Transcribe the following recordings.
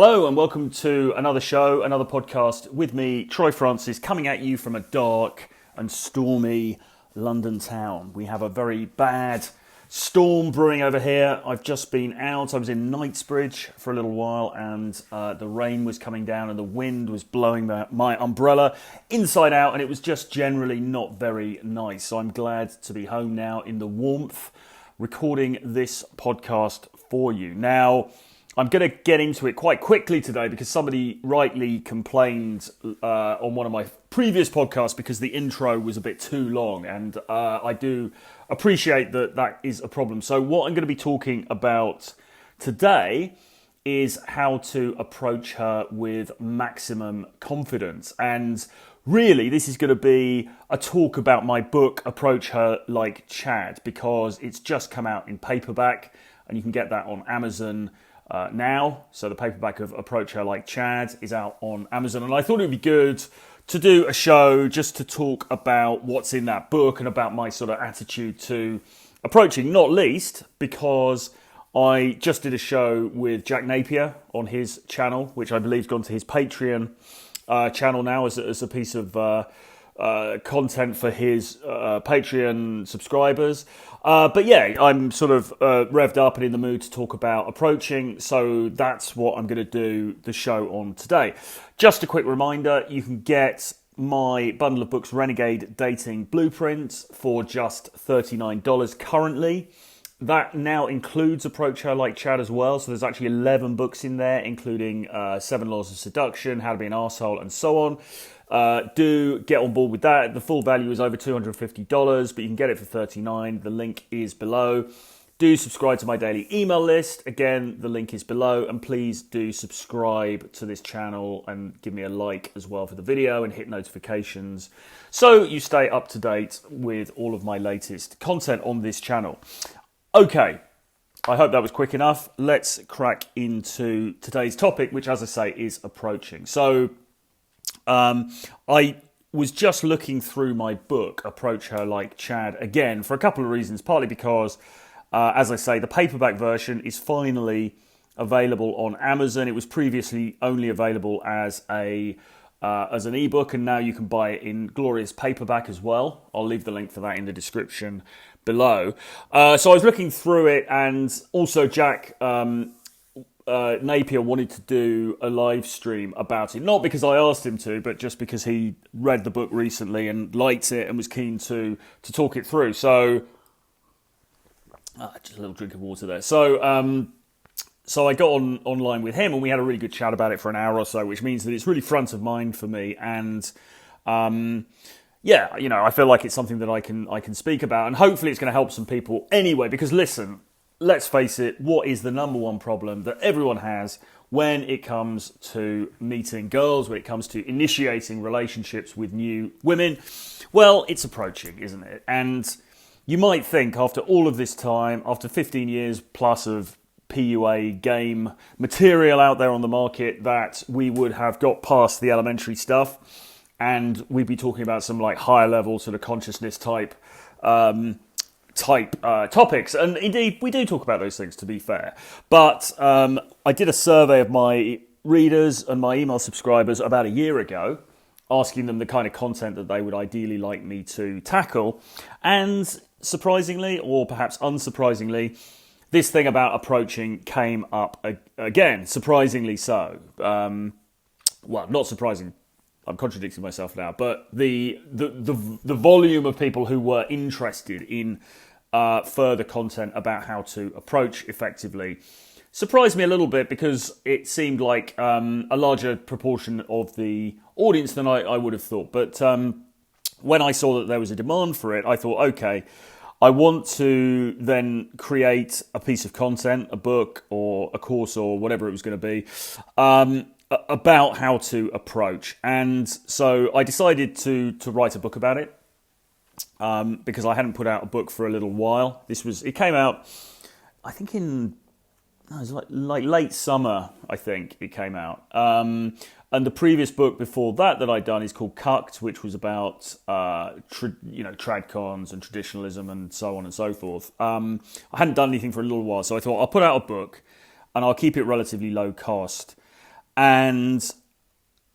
Hello and welcome to another show, another podcast with me, Troy Francis, coming at you from a dark and stormy London town. We have a very bad storm brewing over here. I've just been out. I was in Knightsbridge for a little while and the rain was coming down and the wind was blowing my umbrella inside out, and it was just generally not very nice. So I'm glad to be home now in the warmth, recording this podcast for you. Now, I'm going to get into it quite quickly today because somebody rightly complained on one of my previous podcasts because the intro was a bit too long, and I do appreciate that that is a problem. So what I'm going to be talking about today is how to approach her with maximum confidence. And really, this is going to be a talk about my book, Approach Her Like Chad, because it's just come out in paperback and you can get that on Amazon now. So the paperback of Approach Her Like Chad is out on Amazon, and I thought it would be good to do a show just to talk about what's in that book and about my sort of attitude to approaching, not least because I just did a show with Jack Napier on his channel, which I believe has gone to his Patreon channel now as a piece of content for his Patreon subscribers. But yeah, I'm sort of revved up and in the mood to talk about approaching, so that's what I'm going to do the show on today. Just a quick reminder, you can get my bundle of books, Renegade Dating Blueprint, for just $39 currently. That now includes Approach Her Like Chad as well, so there's actually 11 books in there, including 7 Laws of Seduction, How to Be an Arsehole, and so on. Do get on board with that. The full value is over $250, but you can get it for $39. The link is below. Do subscribe to my daily email list. Again, the link is below. And please do subscribe to this channel and give me a like as well for the video and hit notifications so you stay up to date with all of my latest content on this channel. Okay, I hope that was quick enough. Let's crack into today's topic, which, as I say, is approaching. So I was just looking through my book, Approach Her Like Chad, again, for a couple of reasons. Partly because, as I say, the paperback version is finally available on Amazon. It was previously only available as an ebook, and now you can buy it in glorious paperback as well. I'll leave the link for that in the description below. So I was looking through it, and also Jack Napier wanted to do a live stream about it, not because I asked him to, but just because he read the book recently and liked it and was keen to talk it through. So, just a little drink of water there. So I got online with him and we had a really good chat about it for an hour or so, which means that it's really front of mind for me. And yeah, you know, I feel like it's something that I can speak about, and hopefully it's going to help some people anyway. Because listen, let's face it, what is the number one problem that everyone has when it comes to meeting girls, when it comes to initiating relationships with new women? Well, it's approaching, isn't it? And you might think after all of this time, after 15 years plus of PUA game material out there on the market, that we would have got past the elementary stuff and we'd be talking about some like higher level sort of consciousness type topics, and indeed we do talk about those things, to be fair. But I did a survey of my readers and my email subscribers about a year ago, asking them the kind of content that they would ideally like me to tackle, and surprisingly, or perhaps unsurprisingly, this thing about approaching came up again, surprisingly so. Well, not surprising, I'm contradicting myself now, but the volume of people who were interested in further content about how to approach effectively surprised me a little bit, because it seemed like a larger proportion of the audience than I would have thought. But when I saw that there was a demand for it, I thought, okay, I want to then create a piece of content, a book or a course or whatever it was going to be, about how to approach. And so I decided to write a book about it, because I hadn't put out a book for a little while. It came out, I think it was like late summer, I think it came out. And the previous book before that I'd done is called Cucked, which was about tradcons and traditionalism and so on and so forth. I hadn't done anything for a little while, so I thought I'll put out a book and I'll keep it relatively low cost. And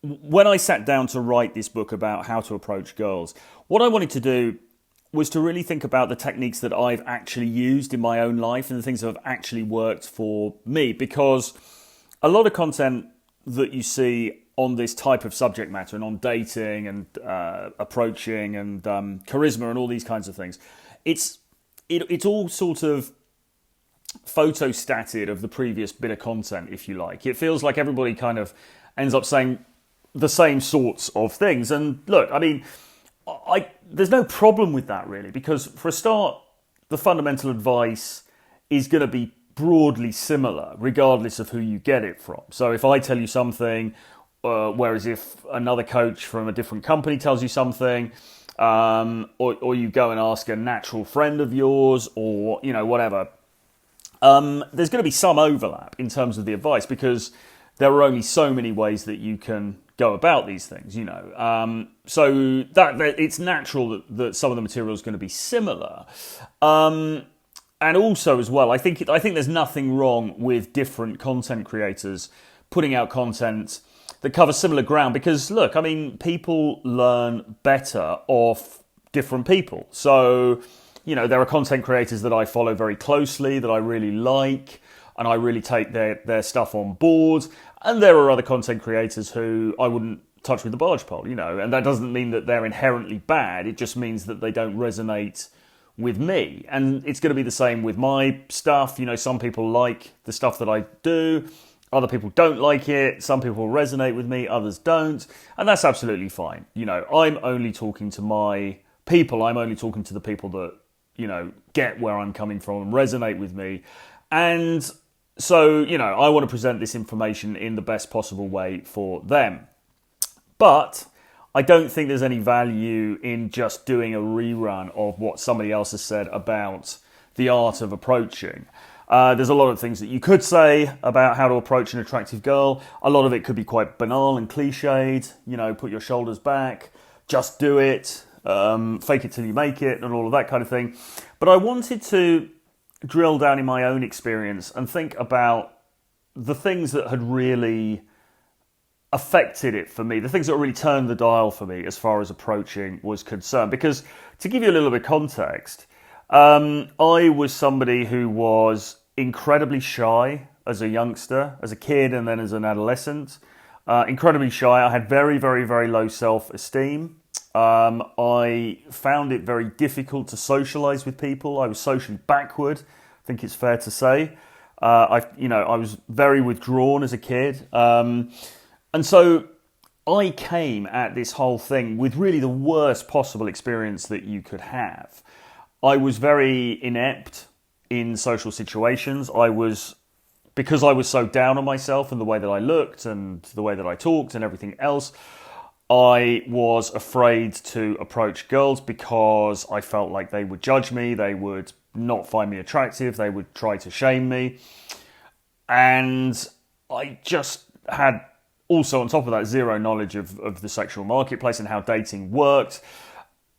when I sat down to write this book about how to approach girls, what I wanted to do was to really think about the techniques that I've actually used in my own life and the things that have actually worked for me. Because a lot of content that you see on this type of subject matter and on dating and approaching and charisma and all these kinds of things, it's all sort of photostated of the previous bit of content, if you like. It feels like everybody kind of ends up saying the same sorts of things. And look, I mean, there's no problem with that really, because for a start, the fundamental advice is going to be broadly similar, regardless of who you get it from. So if I tell you something, whereas if another coach from a different company tells you something, or you go and ask a natural friend of yours, or whatever, there's going to be some overlap in terms of the advice, because there are only so many ways that you can go about these things, so that it's natural that some of the material is going to be similar, and also as well, I think there's nothing wrong with different content creators putting out content that covers similar ground, because look, I mean, people learn better off different people. So there are content creators that I follow very closely that I really like, and I really take their stuff on board. And there are other content creators who I wouldn't touch with the barge pole, and that doesn't mean that they're inherently bad. It just means that they don't resonate with me. And it's going to be the same with my stuff. Some people like the stuff that I do. Other people don't like it. Some people resonate with me, others don't. And that's absolutely fine. I'm only talking to my people. I'm only talking to the people that, get where I'm coming from and resonate with me. And so, I want to present this information in the best possible way for them. But I don't think there's any value in just doing a rerun of what somebody else has said about the art of approaching. There's a lot of things that you could say about how to approach an attractive girl. A lot of it could be quite banal and cliched. Put your shoulders back, just do it, fake it till you make it, and all of that kind of thing. But I wanted to drill down in my own experience and think about the things that had really affected it for me, the things that really turned the dial for me as far as approaching was concerned. Because to give you a little bit of context, I was somebody who was incredibly shy as a youngster, as a kid, and then as an adolescent. Incredibly shy. I had very, very, very low self-esteem. I found it very difficult to socialise with people. I was socially backward, I think it's fair to say. I was very withdrawn as a kid. And so I came at this whole thing with really the worst possible experience that you could have. I was very inept in social situations. Because I was so down on myself and the way that I looked and the way that I talked and everything else, I was afraid to approach girls because I felt like they would judge me, they would not find me attractive, they would try to shame me. And I just had also on top of that zero knowledge of the sexual marketplace and how dating worked.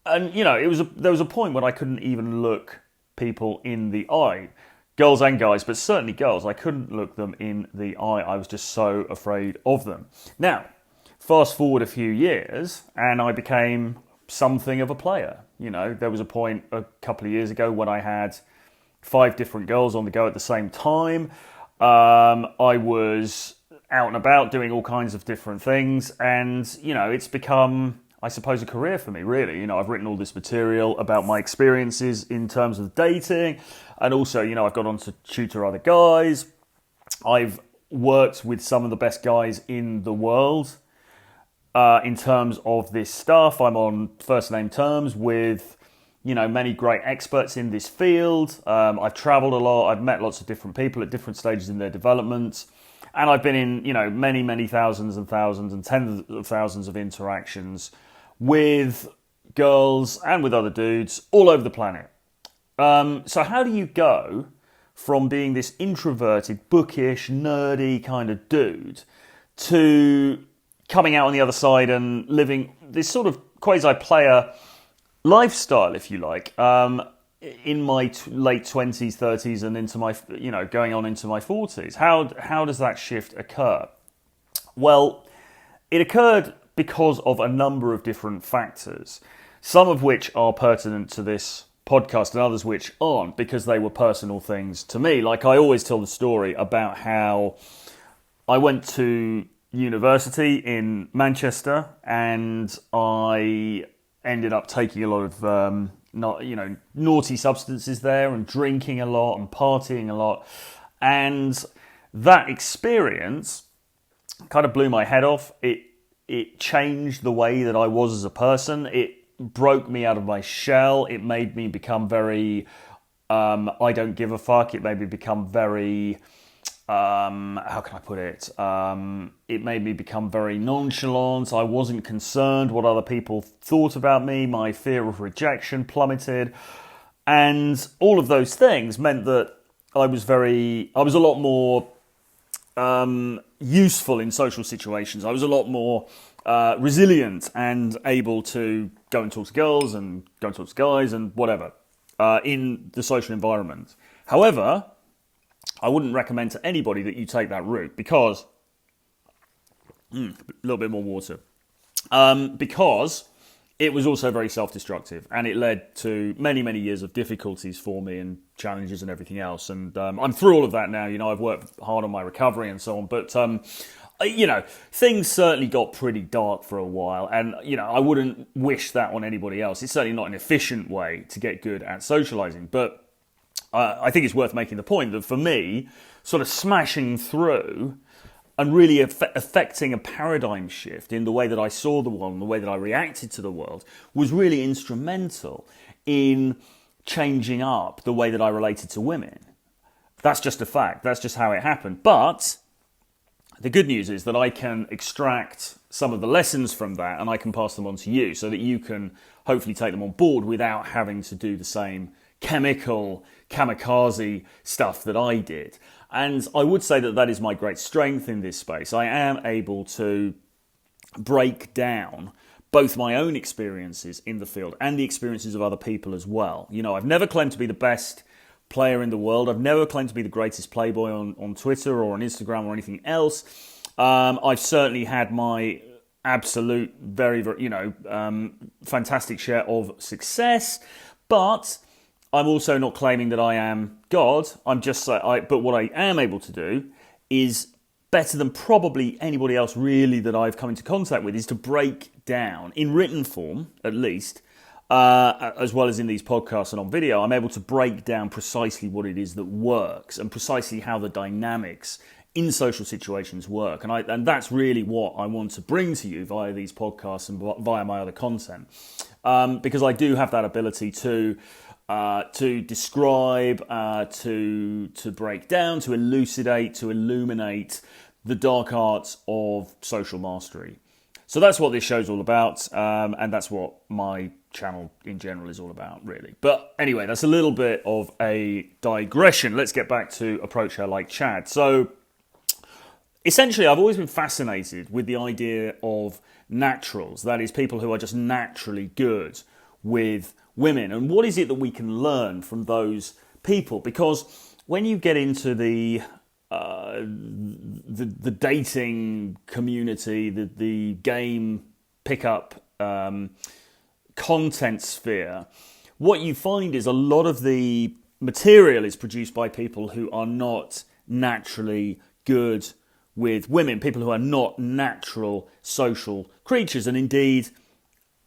And, there was a point when I couldn't even look people in the eye. Girls and guys, but certainly girls. I couldn't look them in the eye. I was just so afraid of them. Now, fast forward a few years, and I became something of a player. There was a point a couple of years ago when I had 5 different girls on the go at the same time. I was out and about doing all kinds of different things, and, it's become, I suppose, a career for me, really. I've written all this material about my experiences in terms of dating, and also, I've gone on to tutor other guys. I've worked with some of the best guys in the world in terms of this stuff. I'm on first name terms with, many great experts in this field. I've traveled a lot. I've met lots of different people at different stages in their development. And I've been in, many, many thousands and thousands and tens of thousands of interactions with girls and with other dudes all over the planet. So how do you go from being this introverted, bookish, nerdy kind of dude to coming out on the other side and living this sort of quasi-player lifestyle, if you like, in my late 20s, 30s and into my, going on into my 40s? How does that shift occur? Well, it occurred because of a number of different factors, some of which are pertinent to this podcast and others which aren't, because they were personal things to me. Like, I always tell the story about how I went to university in Manchester and I ended up taking a lot of naughty substances there and drinking a lot and partying a lot. And that experience kind of blew my head off. It changed the way that I was as a person. It broke me out of my shell. It made me become very, I don't give a fuck. It made me become very, how can I put it? It made me become very nonchalant. I wasn't concerned what other people thought about me. My fear of rejection plummeted. And all of those things meant that I was a lot more useful in social situations. I was a lot more resilient and able to go and talk to girls and go and talk to guys and whatever in the social environment. However, I wouldn't recommend to anybody that you take that route because a little bit more water. Because it was also very self-destructive, and it led to many, many years of difficulties for me and challenges and everything else. And I'm through all of that now. I've worked hard on my recovery and so on. But, things certainly got pretty dark for a while. And, I wouldn't wish that on anybody else. It's certainly not an efficient way to get good at socializing. But I think it's worth making the point that for me, sort of smashing through and really affecting a paradigm shift in the way that I saw the world and the way that I reacted to the world was really instrumental in changing up the way that I related to women. That's just a fact. That's just how it happened. But the good news is that I can extract some of the lessons from that and I can pass them on to you so that you can hopefully take them on board without having to do the same chemical kamikaze stuff that I did. And I would say that is my great strength in this space. I am able to break down both my own experiences in the field and the experiences of other people as well. I've never claimed to be the best player in the world. I've never claimed to be the greatest playboy on Twitter or on Instagram or anything else. I've certainly had my absolute very, very, fantastic share of success, but I'm also not claiming that I am God. But what I am able to do is better than probably anybody else really that I've come into contact with, is to break down, in written form at least, as well as in these podcasts and on video, I'm able to break down precisely what it is that works and precisely how the dynamics in social situations work. And that's really what I want to bring to you via these podcasts and via my other content. Because I do have that ability to describe, to break down, to elucidate, to illuminate the dark arts of social mastery. So that's what this show's all about, and that's what my channel in general is all about, really. But anyway, that's a little bit of a digression. Let's get back to Approach Her Like Chad. So essentially, I've always been fascinated with the idea of naturals, that is, people who are just naturally good with women. And what is it that we can learn from those people? Because when you get into the dating community, the game pickup content sphere, what you find is a lot of the material is produced by people who are not naturally good with women, people who are not natural social creatures. And indeed,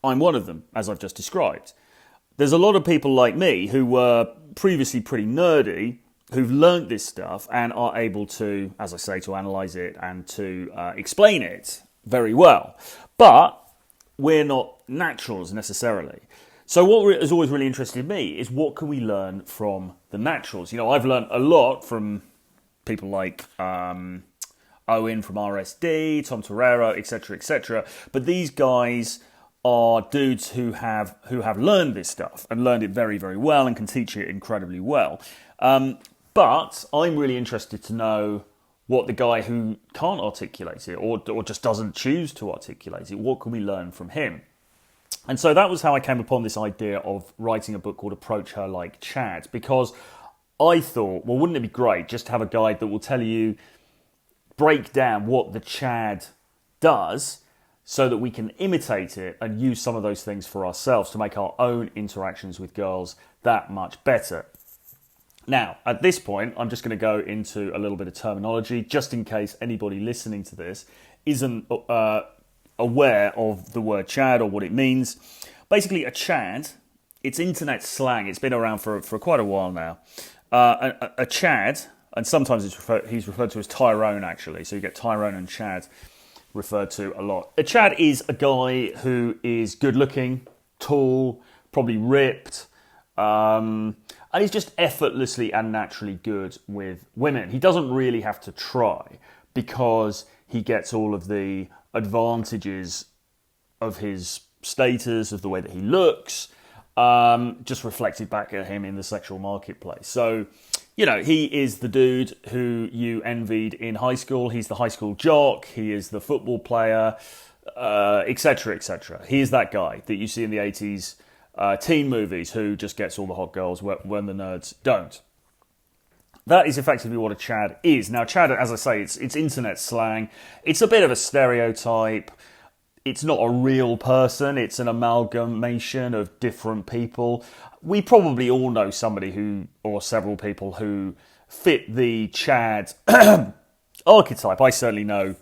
I'm one of them, as I've just described. There's a lot of people like me who were previously pretty nerdy, who've learnt this stuff and are able to, as I say, to analyse it and to explain it very well. But we're not naturals necessarily. So what has always really interested me is what can we learn from the naturals? I've learnt a lot from people like Owen from RSD, Tom Torero, etc., etc. But these guys are dudes who have learned this stuff and learned it very, very well and can teach it incredibly well. But I'm really interested to know what the guy who can't articulate it or just doesn't choose to articulate it, what can we learn from him? And so that was how I came upon this idea of writing a book called Approach Her Like Chad, because I thought, well, wouldn't it be great just to have a guide that will tell you, break down what the Chad does, so that we can imitate it and use some of those things for ourselves to make our own interactions with girls that much better. Now, at this point, I'm just going to go into a little bit of terminology, just in case anybody listening to this isn't aware of the word Chad or what it means. Basically, a Chad, it's internet slang. It's been around for quite a while now. A Chad, and sometimes he's referred to as Tyrone, actually. So you get Tyrone and Chad referred to a lot. A Chad is a guy who is good-looking, tall, probably ripped, and he's just effortlessly and naturally good with women. He doesn't really have to try because he gets all of the advantages of his status, of the way that he looks, just reflected back at him in the sexual marketplace. So, he is the dude who you envied in high school. He's the high school jock. He is the football player, etc., etc. He is that guy that you see in the 80s teen movies who just gets all the hot girls when the nerds don't. That is effectively what a Chad is. Now, Chad, as I say, it's internet slang. It's a bit of a stereotype. It's not a real person. It's an amalgamation of different people. We probably all know somebody or several people who fit the Chad archetype. I certainly know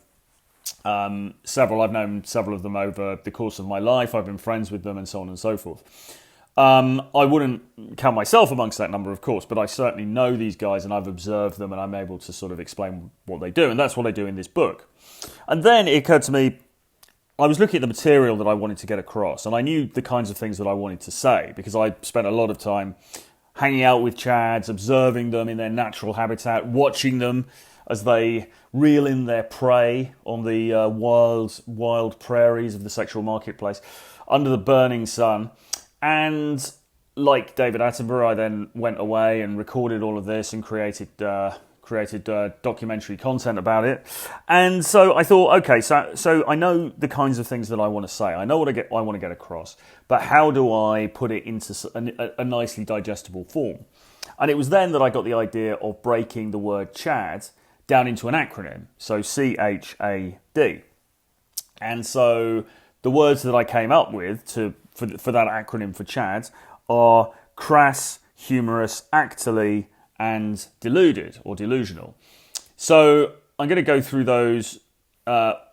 several. I've known several of them over the course of my life. I've been friends with them and so on and so forth. I wouldn't count myself amongst that number, of course, but I certainly know these guys and I've observed them and I'm able to sort of explain what they do. And that's what I do in this book. And then it occurred to me, I was looking at the material that I wanted to get across, and I knew the kinds of things that I wanted to say because I spent a lot of time hanging out with Chads, observing them in their natural habitat, watching them as they reel in their prey on the wild prairies of the sexual marketplace under the burning sun. And like David Attenborough, I then went away and recorded all of this and created documentary content about it. And so I thought, okay, so I know the kinds of things that I want to say. I know what I want to get across, but how do I put it into a nicely digestible form? And it was then that I got the idea of breaking the word Chad down into an acronym, so CHAD. And so the words that I came up with for that acronym for Chad are crass, humorous, actily, and deluded or delusional. So I'm going to go through those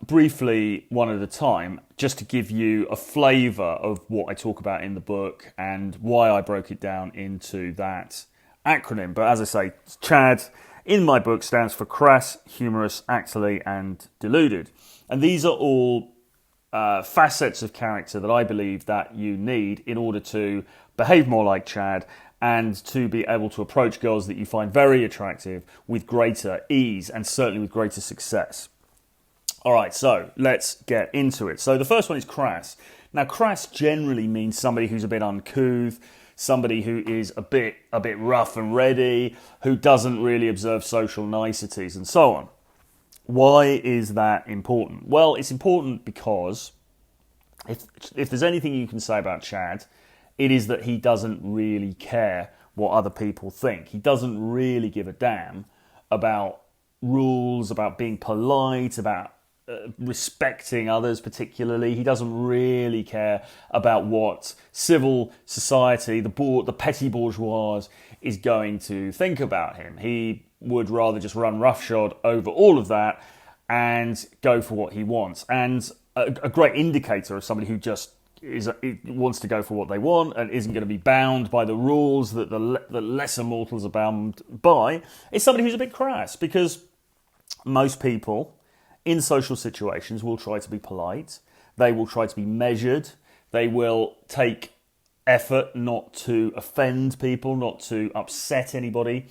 briefly one at a time just to give you a flavour of what I talk about in the book and why I broke it down into that acronym. But as I say, CHAD in my book stands for crass, humorous, actily, and deluded. And these are all facets of character that I believe that you need in order to behave more like Chad and to be able to approach girls that you find very attractive with greater ease and certainly with greater success. All right, so let's get into it. So the first one is crass. Now, crass generally means somebody who's a bit uncouth, somebody who is a bit rough and ready, who doesn't really observe social niceties and so on. Why is that important? Well, it's important because if there's anything you can say about Chad, it is that he doesn't really care what other people think. He doesn't really give a damn about rules, about being polite, about respecting others particularly. He doesn't really care about what civil society, the petty bourgeois, is going to think about him. He would rather just run roughshod over all of that and go for what he wants. And a great indicator of somebody who just wants to go for what they want and isn't going to be bound by the rules that the lesser mortals are bound by is somebody who's a bit crass, because most people in social situations will try to be polite, they will try to be measured, they will take effort not to offend people, not to upset anybody,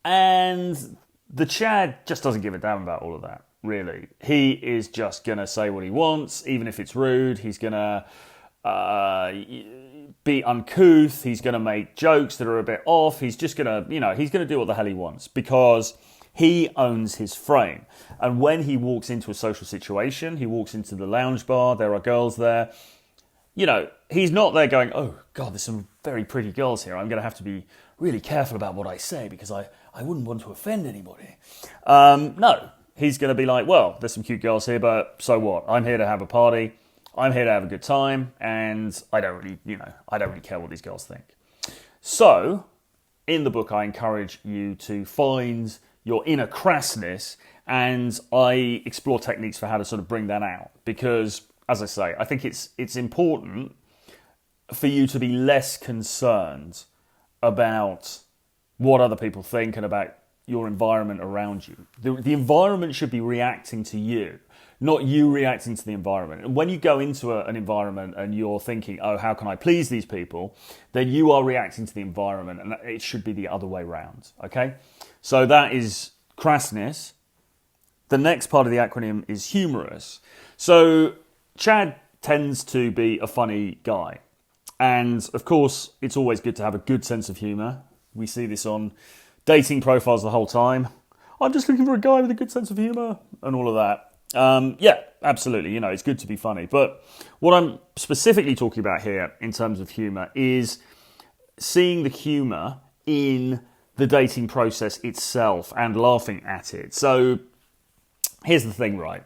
and the Chad just doesn't give a damn about all of that, really. He is just going to say what he wants, even if it's rude. He's going to be uncouth, he's going to make jokes that are a bit off, he's just going to, he's going to do what the hell he wants, because he owns his frame. And when he walks into a social situation, he walks into the lounge bar, there are girls there, he's not there going, oh God, there's some very pretty girls here, I'm going to have to be really careful about what I say because I wouldn't want to offend anybody. No, he's going to be like, well, there's some cute girls here, but so what? I'm here to have a party. I'm here to have a good time, and I don't really care what these girls think. So, in the book, I encourage you to find your inner crassness, and I explore techniques for how to sort of bring that out. Because, as I say, I think it's important for you to be less concerned about what other people think and about your environment around you. The environment should be reacting to you, not you reacting to the environment. And when you go into an environment and you're thinking, oh, how can I please these people? Then you are reacting to the environment, and it should be the other way round, okay? So that is crassness. The next part of the acronym is humorous. So Chad tends to be a funny guy. And, of course, it's always good to have a good sense of humour. We see this on dating profiles the whole time. I'm just looking for a guy with a good sense of humour and all of that. Yeah, absolutely. It's good to be funny. But what I'm specifically talking about here in terms of humour is seeing the humour in the dating process itself and laughing at it. So here's the thing, right?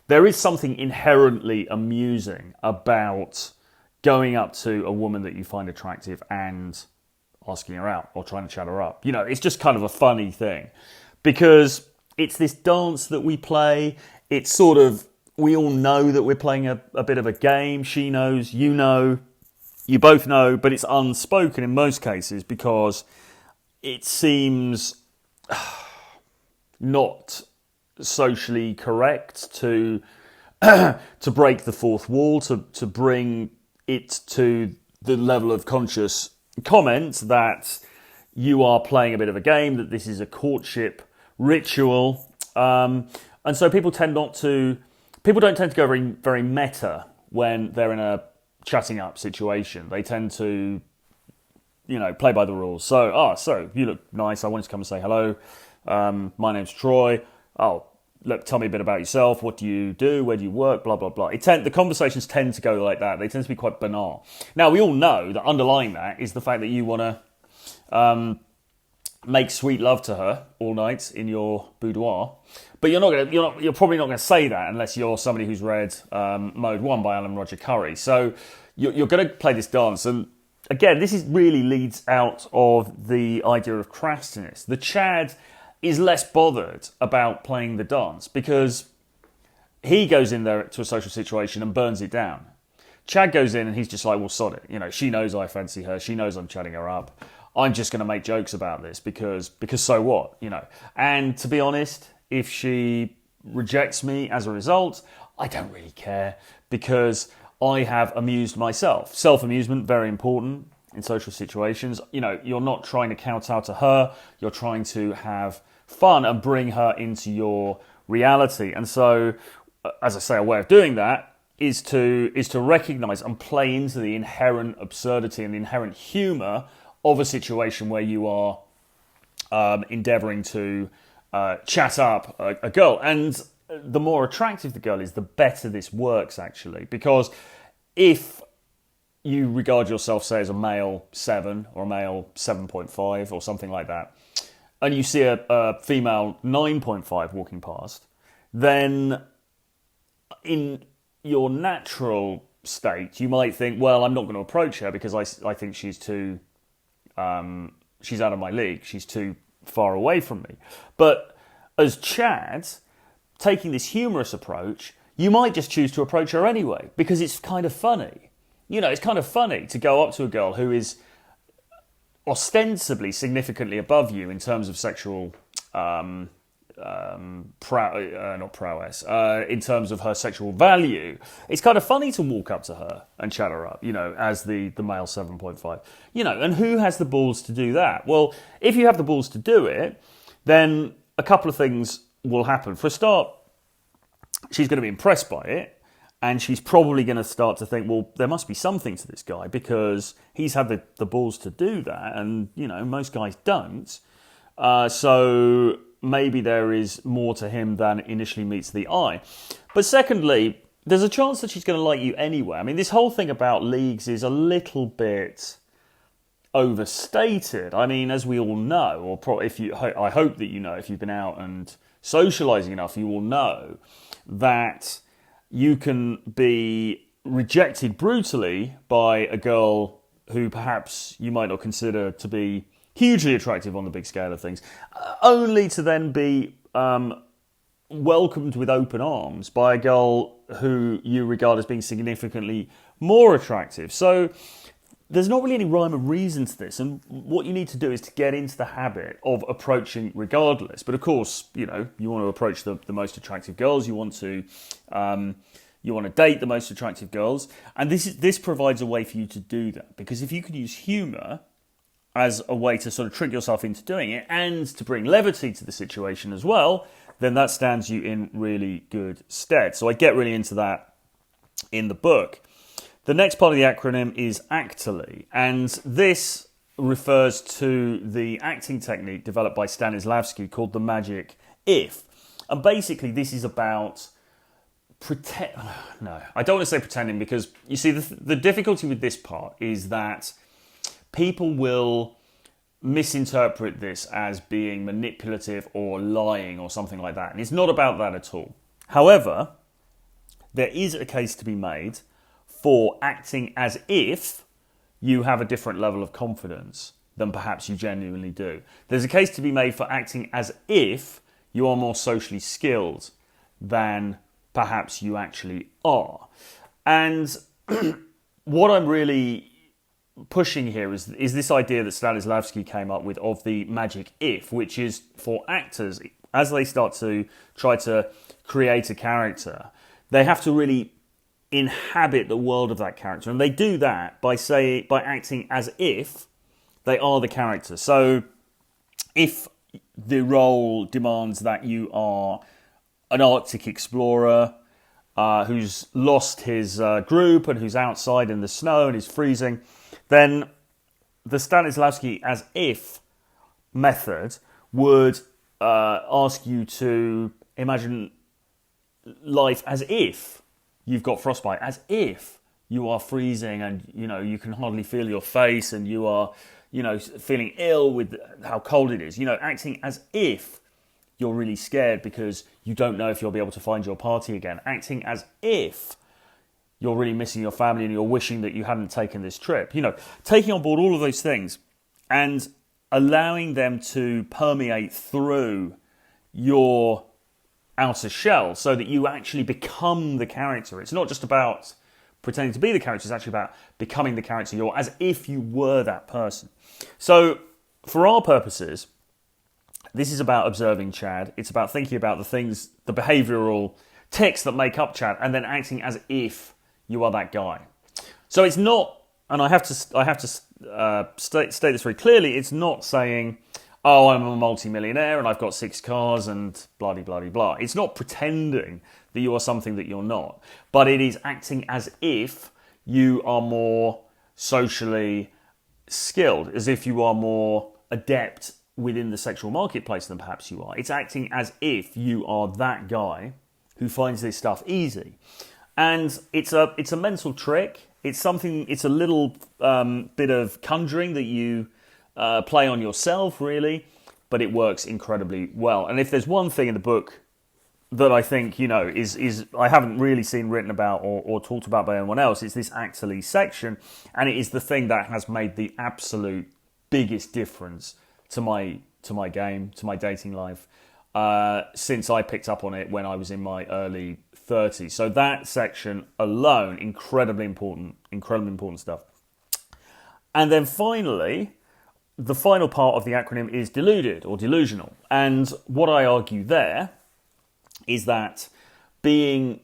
There is something inherently amusing about going up to a woman that you find attractive and asking her out or trying to chat her up. It's just kind of a funny thing because it's this dance that we play. It's sort of, we all know that we're playing a bit of a game. She knows, you know, you both know, but it's unspoken in most cases because it seems not socially correct to break the fourth wall, to bring it to the level of conscious comment that you are playing a bit of a game, that this is a courtship ritual. And so people don't tend to go very, very meta when they're in a chatting up situation. They tend to, play by the rules. So you look nice. I wanted to come and say hello. My name's Troy. Oh, look, tell me a bit about yourself. What do you do? Where do you work? Blah, blah, blah. The conversations tend to go like that. They tend to be quite banal. Now, we all know that underlying that is the fact that you want to make sweet love to her all night in your boudoir. But you're probably not going to say that unless you're somebody who's read Mode 1 by Alan Roger Curry. So you're going to play this dance. And again, this really leads out of the idea of crassness. The Chad is less bothered about playing the dance because he goes in there to a social situation and burns it down. Chad goes in and he's just like, well, sod it. She knows I fancy her. She knows I'm chatting her up. I'm just going to make jokes about this because so what, And to be honest, if she rejects me as a result, I don't really care because I have amused myself. Self-amusement, very important in social situations. You're not trying to kowtow to her. You're trying to have fun and bring her into your reality. And so, as I say, a way of doing that is to recognise and play into the inherent absurdity and the inherent humour of a situation where you are endeavouring to chat up a girl. And the more attractive the girl is, the better this works, actually. Because if you regard yourself, say, as a male 7 or a male 7.5 or something like that, and you see a female 9.5 walking past, then in your natural state, you might think, well, I'm not going to approach her because I think she's too... she's out of my league. She's too far away from me. But as Chad, taking this humorous approach, you might just choose to approach her anyway because it's kind of funny. It's kind of funny to go up to a girl who is ostensibly significantly above you in terms of sexual not prowess, in terms of her sexual value. It's kind of funny to walk up to her and chat her up, as the male 7.5. And who has the balls to do that? Well, if you have the balls to do it, then a couple of things will happen. For a start, she's going to be impressed by it, and she's probably going to start to think, well, there must be something to this guy because he's had the balls to do that, and, most guys don't. So maybe there is more to him than initially meets the eye. But secondly, there's a chance that she's going to like you anyway. I mean, this whole thing about leagues is a little bit overstated. I mean, as we all know, I hope that you know, if you've been out and socializing enough, you will know that you can be rejected brutally by a girl who perhaps you might not consider to be hugely attractive on the big scale of things, only to then be welcomed with open arms by a girl who you regard as being significantly more attractive. So there's not really any rhyme or reason to this, and what you need to do is to get into the habit of approaching regardless. But of course, you want to approach the most attractive girls. You want to date the most attractive girls, and this provides a way for you to do that. Because if you can use humour as a way to sort of trick yourself into doing it, and to bring levity to the situation as well, then that stands you in really good stead. So I get really into that in the book. The next part of the acronym is ACCELERATOR, and this refers to the acting technique developed by Stanislavski called the magic if. And basically this is about No, I don't want to say pretending, because you see the difficulty with this part is that people will misinterpret this as being manipulative or lying or something like that. And it's not about that at all. However, there is a case to be made for acting as if you have a different level of confidence than perhaps you genuinely do. There's a case to be made for acting as if you are more socially skilled than perhaps you actually are. And what I'm really pushing here is this idea that Stanislavski came up with of the magic if, which is for actors, as they start to try to create a character, they have to really inhabit the world of that character. And they do that by acting as if they are the character. So if the role demands that you are an Arctic explorer who's lost his group and who's outside in the snow and is freezing, then the Stanislavski as if method would ask you to imagine life as if you've got frostbite, as if you are freezing and you can hardly feel your face and you are feeling ill with how cold it is, acting as if you're really scared because you don't know if you'll be able to find your party again, acting as if you're really missing your family and you're wishing that you hadn't taken this trip. Taking on board all of those things and allowing them to permeate through your outer shell so that you actually become the character. It's not just about pretending to be the character, it's actually about becoming the character you're, as if you were that person. So, for our purposes, this is about observing Chad. It's about thinking about the things, the behavioural tics that make up Chad, and then acting as if you are that guy. So it's not, and I have to state this very clearly. It's not saying, "Oh, I'm a multi-millionaire and I've got 6 cars and blah blah blah blah." It's not pretending that you are something that you're not, but it is acting as if you are more socially skilled, as if you are more adept within the sexual marketplace than perhaps you are. It's acting as if you are that guy who finds this stuff easy. And it's a mental trick. It's a little bit of conjuring that you play on yourself, really, but it works incredibly well. And if there's one thing in the book that I think, is I haven't really seen written about or talked about by anyone else, it's this actually section, and it is the thing that has made the absolute biggest difference to my game, to my dating life, since I picked up on it when I was in my early 30s. So that section alone, incredibly important stuff. And then finally, the final part of the acronym is deluded or delusional. And what I argue there is that being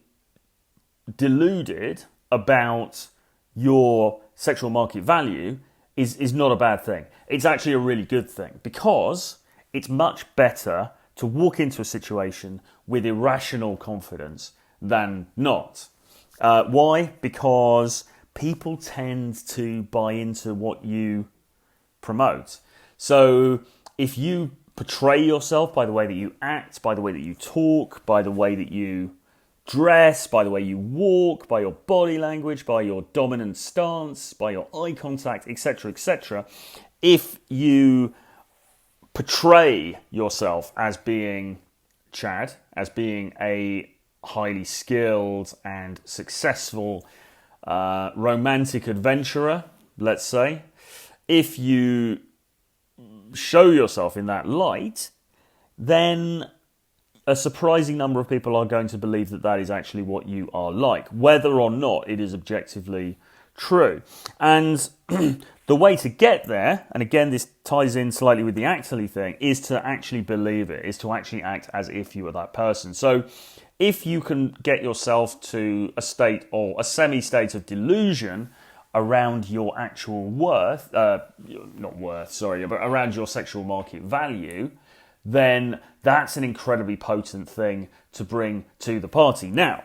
deluded about your sexual market value is not a bad thing. It's actually a really good thing, because it's much better to walk into a situation with irrational confidence than not. Why? Because people tend to buy into what you promote. So if you portray yourself by the way that you act, by the way that you talk, by the way that you dress, by the way you walk, by your body language, by your dominant stance, by your eye contact, etc., etc., if you portray yourself as being Chad as being a highly skilled and successful romantic adventurer, let's say, if you show yourself in that light, then a surprising number of people are going to believe that that is actually what you are like, whether or not it is objectively true. And the way to get there, and again this ties in slightly with the actly thing, is to actually believe it, is to actually act as if you were that person. So if you can get yourself to a state or a semi-state of delusion around your actual worth, but around your sexual market value, then that's an incredibly potent thing to bring to the party. Now,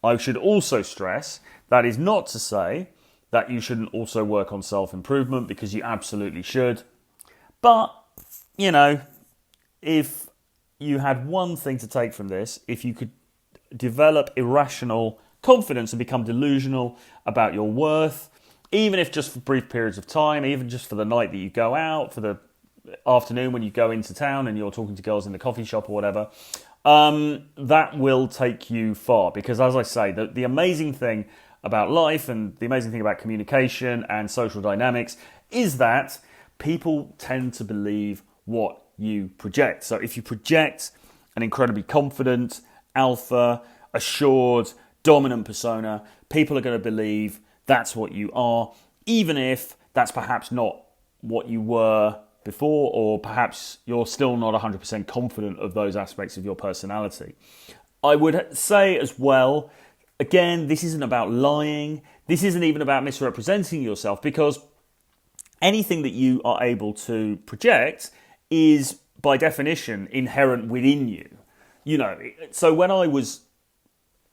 I should also stress that is not to say that you shouldn't also work on self-improvement, because you absolutely should. But, you know, if you had one thing to take from this, if you could develop irrational confidence and become delusional about your worth, even if just for brief periods of time, even just for the night that you go out, for the afternoon when you go into town and you're talking to girls in the coffee shop or whatever, that will take you far. Because as I say, the amazing thing about life and the amazing thing about communication and social dynamics is that people tend to believe what you project. So if you project an incredibly confident, alpha, assured, dominant persona, people are going to believe that's what you are, even if that's perhaps not what you were before, or perhaps you're still not 100% confident of those aspects of your personality. I would say as well, again, this isn't about lying. This isn't even about misrepresenting yourself, because anything that you are able to project is by definition inherent within you. You know, so when I was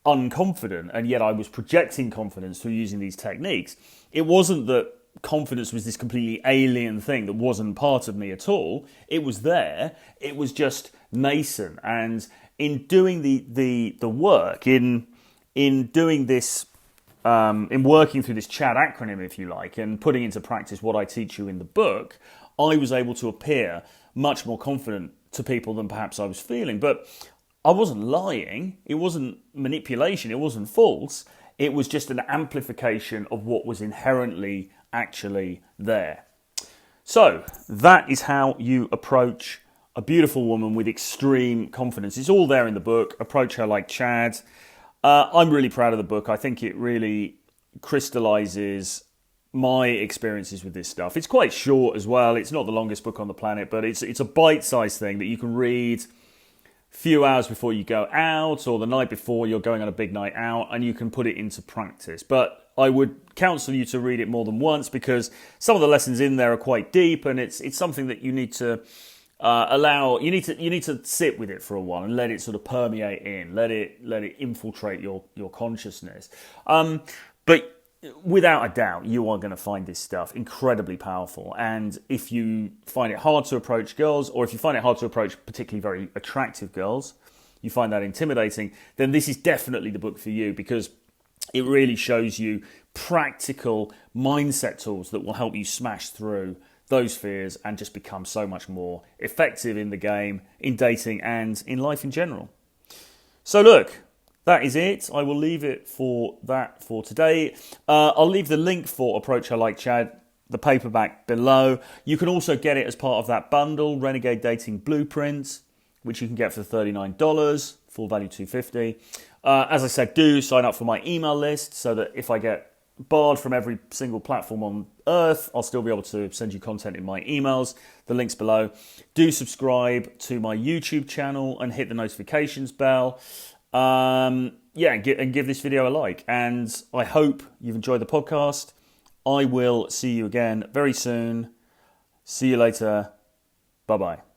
unconfident and yet I was projecting confidence through using these techniques, it wasn't that confidence was this completely alien thing that wasn't part of me at all. It was there. It was just nascent. And in doing the work, in doing this, in working through this CHAD acronym, if you like, and putting into practice what I teach you in the book, I was able to appear much more confident to people than perhaps I was feeling. But I wasn't lying. It wasn't manipulation. It wasn't false. It was just an amplification of what was inherently actually there. So that is how you approach a beautiful woman with extreme confidence. It's all there in the book. Approach Her Like Chad. I'm really proud of the book. I think it really crystallizes my experiences with this stuff. It's quite short as well. It's not the longest book on the planet, but it's a bite-sized thing that you can read a few hours before you go out or the night before you're going on a big night out, and you can put it into practice. But I would counsel you to read it more than once, because some of the lessons in there are quite deep, and it's something that you need to you need to sit with it for a while and let it sort of permeate in, let it infiltrate your consciousness. But without a doubt, you are going to find this stuff incredibly powerful. And if you find it hard to approach girls, or if you find it hard to approach particularly very attractive girls, you find that intimidating, then this is definitely the book for you, because it really shows you practical mindset tools that will help you smash through those fears and just become so much more effective in the game, in dating, and in life in general. So look, that is it. I will leave it for that for today. I'll leave the link for Approach Her Like Chad, the paperback, below. You can also get it as part of that bundle, Renegade Dating Blueprint, which you can get for $39, full value $250. As I said, do sign up for my email list so that if I get barred from every single platform on earth, I'll still be able to send you content in my emails. The link's below. Do subscribe to my YouTube channel and hit the notifications bell. And give this video a like. And I hope you've enjoyed the podcast. I will see you again very soon. See you later. Bye-bye.